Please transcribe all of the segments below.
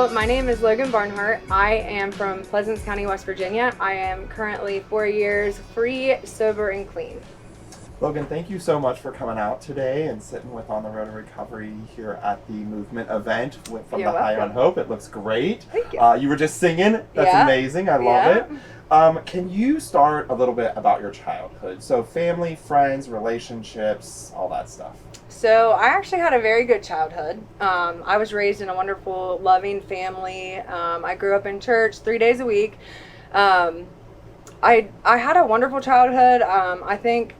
So my name is Logan Barnhart. I am from Pleasants County, West Virginia. I am currently 4 years free, sober, and clean. Logan, thank you so much for coming out today and sitting with On the Road to Recovery here at the movement event from You're the High on welcome. Hope. It looks great. Thank you. You were just singing. That's Yeah. amazing. I love it. Can you start a little bit about your childhood? So family, friends, relationships, all that stuff. So I actually had a very good childhood. I was raised in a wonderful, loving family. I grew up in church 3 days a week. I had a wonderful childhood. I think,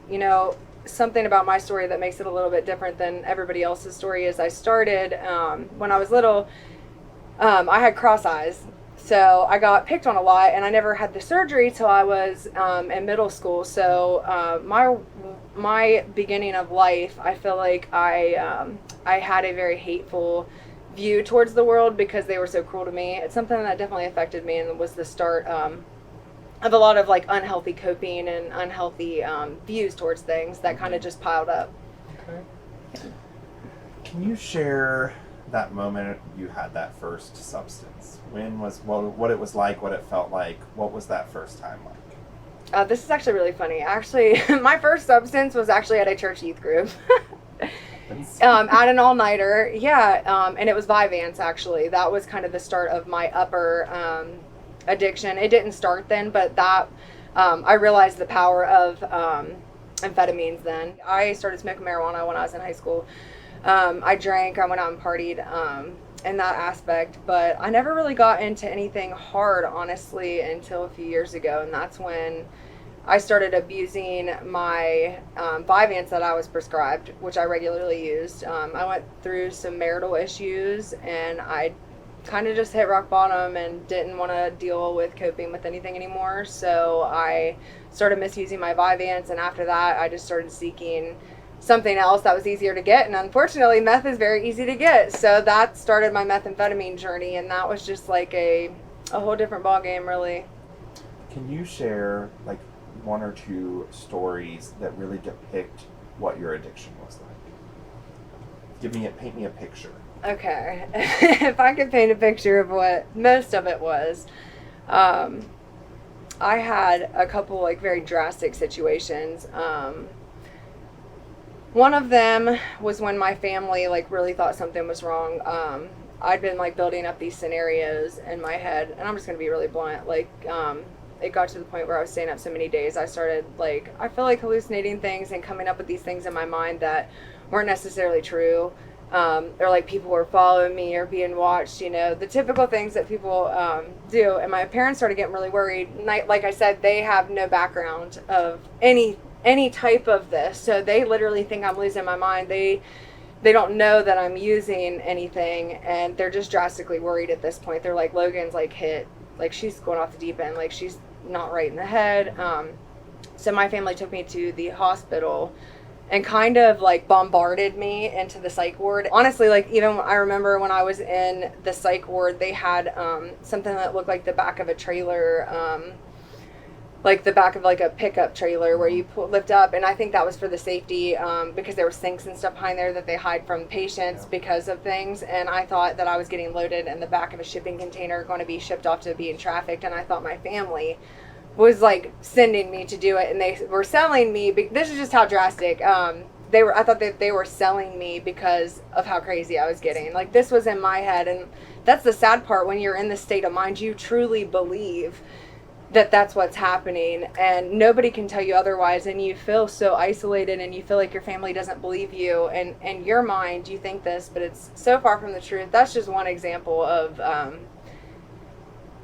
something about my story that makes it a little bit different than everybody else's story is I started when I was little. I had cross eyes. So I got picked on a lot, and I never had the surgery till I was in middle school. So my beginning of life, I feel like I had a very hateful view towards the world because they were so cruel to me. It's something that definitely affected me and was the start of a lot of like unhealthy coping and unhealthy views towards things that kind of just piled up. Okay. Can you share that moment you had that first substance? What it was like, what it felt like, what was that first time like? This is actually really funny. Actually, my first substance was actually at a church youth group. At an all-nighter. Yeah, and it was Vyvanse, actually. That was kind of the start of my upper addiction. It didn't start then, but that I realized the power of amphetamines then. I started smoking marijuana when I was in high school. I drank, I went out and partied in that aspect, but I never really got into anything hard, honestly, until a few years ago, and that's when I started abusing my Vyvanse that I was prescribed, which I regularly used. I went through some marital issues, and I kind of just hit rock bottom and didn't want to deal with coping with anything anymore, so I started misusing my Vyvanse, and after that, I just started seeking something else that was easier to get, and unfortunately meth is very easy to get, so that started my methamphetamine journey, and that was just like a whole different ball game, really. Can you share like one or two stories that really depict what your addiction was like? Paint me a picture. Okay. If I could paint a picture of what most of it was, I had a couple like very drastic situations. One of them was when my family like really thought something was wrong. I'd been like building up these scenarios in my head, and I'm just gonna be really blunt. Like, it got to the point where I was staying up so many days, I started like, I feel like hallucinating things and coming up with these things in my mind that weren't necessarily true. Or like people were following me or being watched, the typical things that people do. And my parents started getting really worried. Like I said, they have no background of any type of this, so they literally think I'm losing my mind. They don't know that I'm using anything, and they're just drastically worried at this point. They're like, Logan's like hit, like she's going off the deep end, like she's not right in the head. So my family took me to the hospital and kind of like bombarded me into the psych ward. Honestly, like even I remember when I was in the psych ward, they had something that looked like the back of a trailer, like the back of like a pickup trailer where you lift up, and I think that was for the safety, because there were sinks and stuff behind there that they hide from patients because of things, and I thought that I was getting loaded in the back of a shipping container going to be shipped off to being trafficked, and I thought my family was like sending me to do it, and they were selling me. This is just how drastic. I thought that they were selling me because of how crazy I was getting. Like, this was in my head, and that's the sad part. When you're in this state of mind, you truly believe that that's what's happening, and nobody can tell you otherwise, and you feel so isolated, and you feel like your family doesn't believe you, and in your mind you think this, but it's so far from the truth. That's just one example of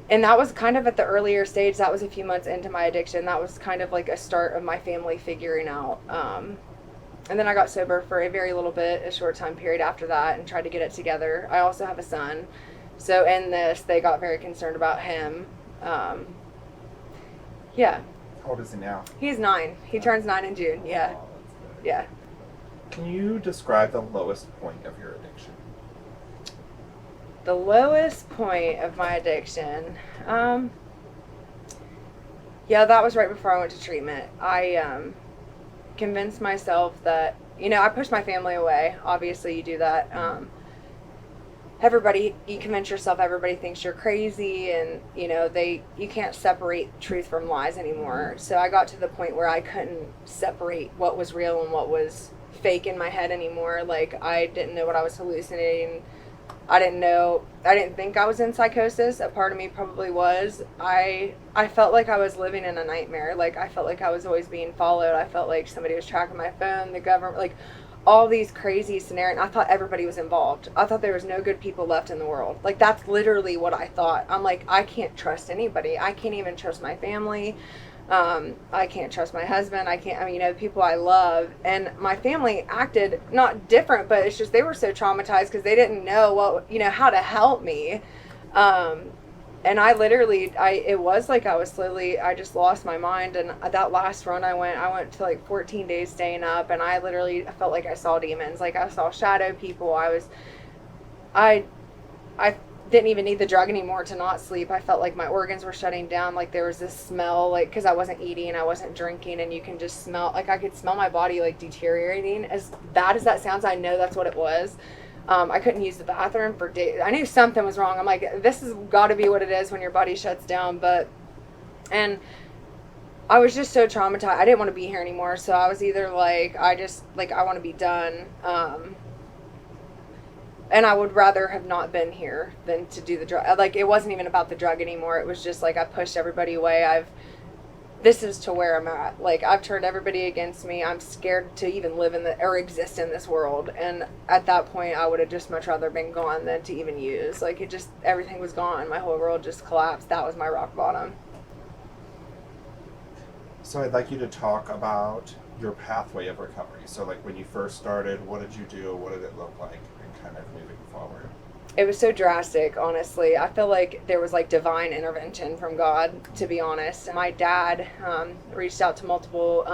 and that was kind of at the earlier stage. That was a few months into my addiction. That was kind of like a start of my family figuring out, and then I got sober for a very little bit, a short time period after that, and tried to get it together. I also have a son, so in this they got very concerned about him. Yeah. How old is he now? He's 9. He turns 9 in June. Yeah. Oh, that's good. Yeah. Can you describe the lowest point of your addiction? The lowest point of my addiction. Yeah, that was right before I went to treatment. I convinced myself that, I pushed my family away. Obviously, you do that. you convince yourself everybody thinks you're crazy, and you can't separate truth from lies anymore. So I got to the point where I couldn't separate what was real and what was fake in my head anymore. Like, I didn't know what I was hallucinating. I didn't think I was in psychosis. A part of me probably was. I felt like I was living in a nightmare. Like, I felt like I was always being followed. I felt like somebody was tracking my phone, the government, like all these crazy scenarios. I thought everybody was involved. I thought there was no good people left in the world. Like, that's literally what I thought. I'm like, I can't trust anybody. I can't even trust my family. I can't trust my husband. People I love. And my family acted not different, but it's just they were so traumatized because they didn't know how to help me. And it was like I just lost my mind. And that last run I went to like 14 days staying up, and I felt like I saw demons. Like, I saw shadow people. I didn't even need the drug anymore to not sleep. I felt like my organs were shutting down. Like, there was this smell, like, because I wasn't eating, I wasn't drinking, and you can just smell, like, I could smell my body like deteriorating. As bad as that sounds, I know that's what it was. I couldn't use the bathroom for days. I knew something was wrong. I'm like, this has got to be what it is when your body shuts down. And I was just so traumatized. I didn't want to be here anymore. So I was either like, I want to be done. And I would rather have not been here than to do the drug. Like, it wasn't even about the drug anymore. It was just like, I pushed everybody away. This is to where I'm at. Like, I've turned everybody against me. I'm scared to even live or exist in this world. And at that point, I would have just much rather been gone than to even use. Like, everything was gone. My whole world just collapsed. That was my rock bottom. So I'd like you to talk about your pathway of recovery. So, like, when you first started, what did you do? What did it look like? And kind of moving forward. It was so drastic, honestly. I feel like there was like divine intervention from God, to be honest. My dad reached out to multiple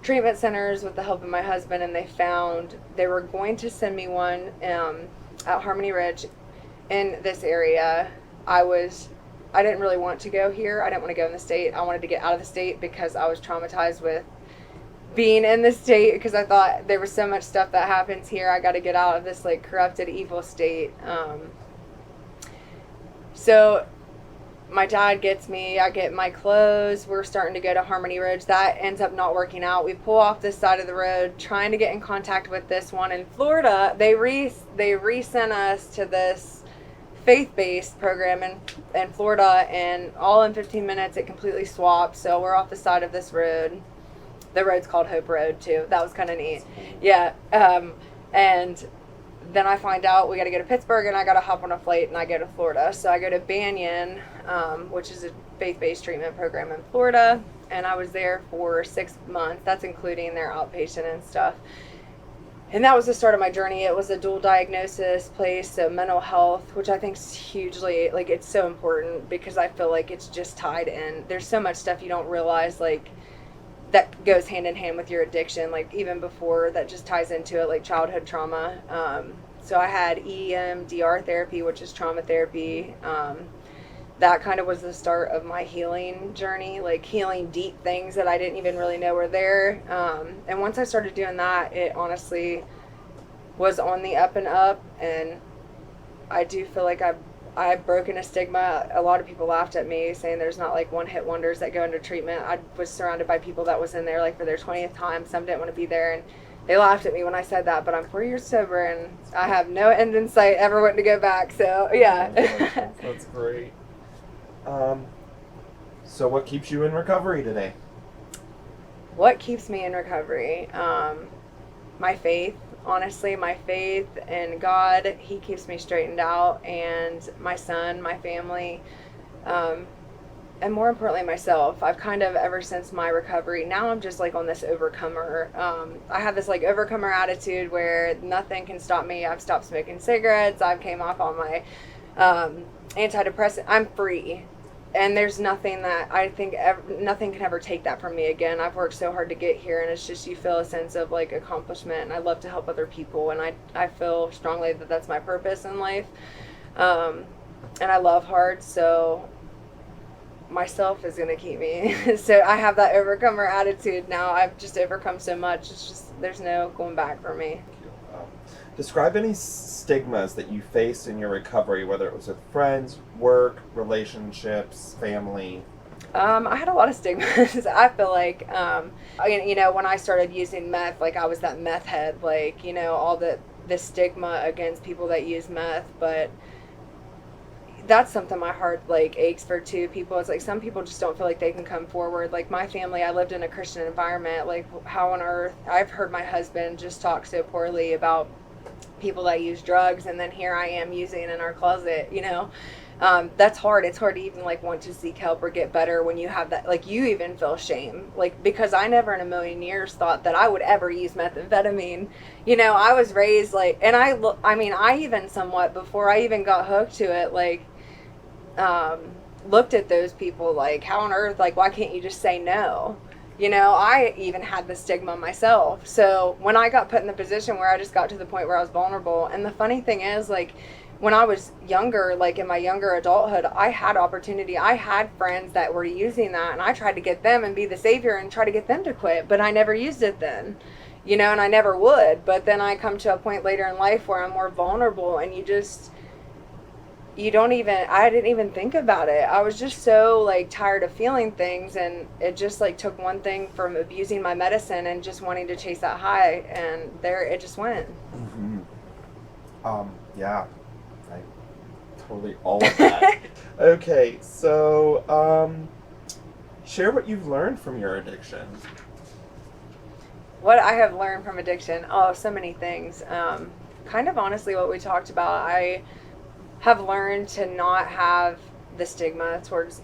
treatment centers with the help of my husband, and they were going to send me one at Harmony Ridge in this area. I didn't really want to go here. I didn't want to go in the state. I wanted to get out of the state because I was traumatized with being in the state, because I thought there was so much stuff that happens here. I got to get out of this like corrupted, evil state. So my dad gets me, I get my clothes, we're starting to go to Harmony Ridge. That ends up not working out. We pull off this side of the road, trying to get in contact with this one in Florida. They resent us to this faith-based program in Florida, and all in 15 minutes it completely swapped. So we're off the side of this road. The road's called Hope Road too. That was kind of neat. Yeah. And then I find out we got to go to Pittsburgh, and I got to hop on a flight, and I go to Florida. So I go to Banyan, which is a faith-based treatment program in Florida. And I was there for 6 months. That's including their outpatient and stuff. And that was the start of my journey. It was a dual diagnosis place, so mental health, which I think is hugely, like, it's so important, because I feel like it's just tied in. There's so much stuff you don't realize, like, that goes hand in hand with your addiction, like even before that, just ties into it, like childhood trauma. So I had EMDR therapy, which is trauma therapy. That kind of was the start of my healing journey, like healing deep things that I didn't even really know were there. And once I started doing that, it honestly was on the up and up. And I do feel like I've broken a stigma. A lot of people laughed at me, saying there's not like one-hit wonders that go into treatment. I was surrounded by people that was in there like for their 20th time. Some didn't want to be there, and they laughed at me when I said that, but I'm 4 years sober, and I have no end in sight ever wanting to go back. So yeah. That's great. So what keeps you in recovery today? What keeps me in recovery? My faith. Honestly, my faith in God. He keeps me straightened out, and my son, my family, and more importantly, myself. I've kind of, ever since my recovery, now I'm just like on this overcomer. I have this like overcomer attitude where nothing can stop me. I've stopped smoking cigarettes. I've came off on my antidepressant. I'm free. And there's nothing that I think nothing can ever take that from me again. I've worked so hard to get here, and it's just, you feel a sense of like accomplishment, and I love to help other people, and I feel strongly that that's my purpose in life. And I love hard, so myself is going to keep me. So I have that overcomer attitude now. I've just overcome so much. It's just, there's no going back for me. Describe any stigmas that you faced in your recovery, whether it was with friends, work, relationships, family. I had a lot of stigmas. I feel like, when I started using meth, like I was that meth head, like, all the stigma against people that use meth. But that's something my heart like aches for too. People, it's like some people just don't feel like they can come forward. Like my family, I lived in a Christian environment. Like how on earth, I've heard my husband just talk so poorly about people that use drugs, and then here I am using in our closet. That's hard. It's hard to even like want to seek help or get better when you have that, like you even feel shame, like because I never in a million years thought that I would ever use methamphetamine. I was raised like, and I even somewhat before I even got hooked to it, like looked at those people like, how on earth, like why can't you just say no? I even had the stigma myself. So when I got put in the position where I just got to the point where I was vulnerable, and the funny thing is, like, when I was younger, like in my younger adulthood, I had opportunity. I had friends that were using that, and I tried to get them and be the savior and try to get them to quit, but I never used it then, and I never would. But then I come to a point later in life where I'm more vulnerable, and I didn't even think about it. I was just so like tired of feeling things, and it just like took one thing from abusing my medicine and just wanting to chase that high, and there it just went. Mm-hmm. Yeah, I totally all of that. Okay, so share what you've learned from your addiction. What I have learned from addiction, so many things. Kind of honestly what we talked about, I have learned to not have the stigma towards,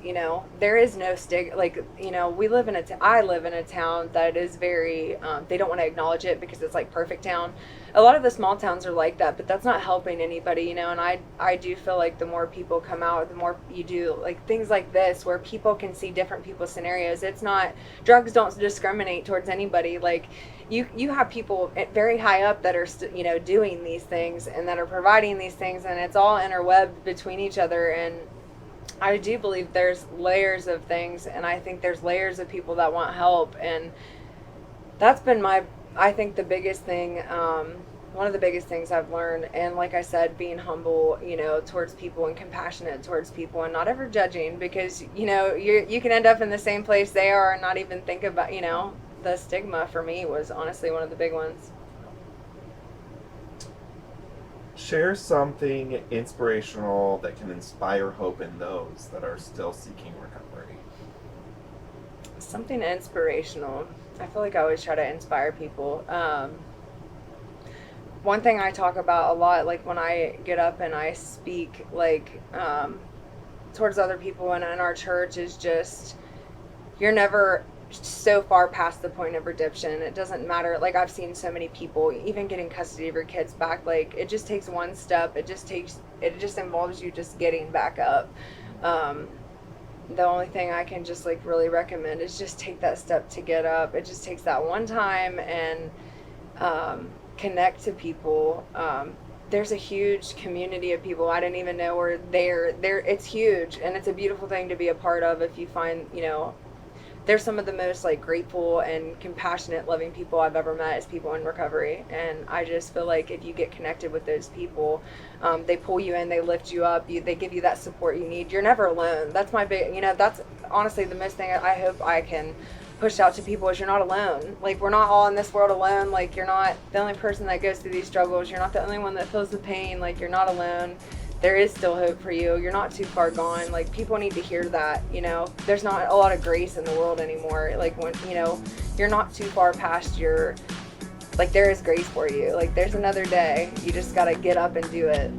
there is no stigma, like, I live in a town that is very, they don't want to acknowledge it because it's like perfect town. A lot of the small towns are like that, but that's not helping anybody, and I do feel like the more people come out, the more you do like things like this where people can see different people's scenarios. It's not, drugs don't discriminate towards anybody. Like you have people very high up that are doing these things and that are providing these things, and it's all interwebbed between each other. And I do believe there's layers of things, and I think there's layers of people that want help, and that's been I think the biggest thing, one of the biggest things I've learned. And like I said, being humble, towards people, and compassionate towards people, and not ever judging, because you can end up in the same place they are and not even think about, the stigma for me was honestly one of the big ones. Share something inspirational that can inspire hope in those that are still seeking recovery. Something inspirational. I feel like I always try to inspire people. One thing I talk about a lot, like when I get up and I speak, like towards other people and in our church, is just, you're never so far past the point of redemption. It doesn't matter. Like I've seen so many people, even getting custody of your kids back, like it just takes one step. It just involves you just getting back up. The only thing I can just like really recommend is just take that step to get up. It just takes that one time, and connect to people. There's a huge community of people I didn't even know were there. It's huge, and it's a beautiful thing to be a part of. If you find, they're some of the most like grateful and compassionate, loving people I've ever met, is people in recovery. And I just feel like if you get connected with those people, they pull you in, they lift you up, they give you that support you need. You're never alone. That's my big, that's honestly the most thing I hope I can push out to people, is you're not alone. Like we're not all in this world alone. Like you're not the only person that goes through these struggles. You're not the only one that feels the pain. Like you're not alone. There is still hope for you. You're not too far gone. Like people need to hear that, there's not a lot of grace in the world anymore. Like when, you're not too far past like there is grace for you. Like there's another day. You just got to get up and do it.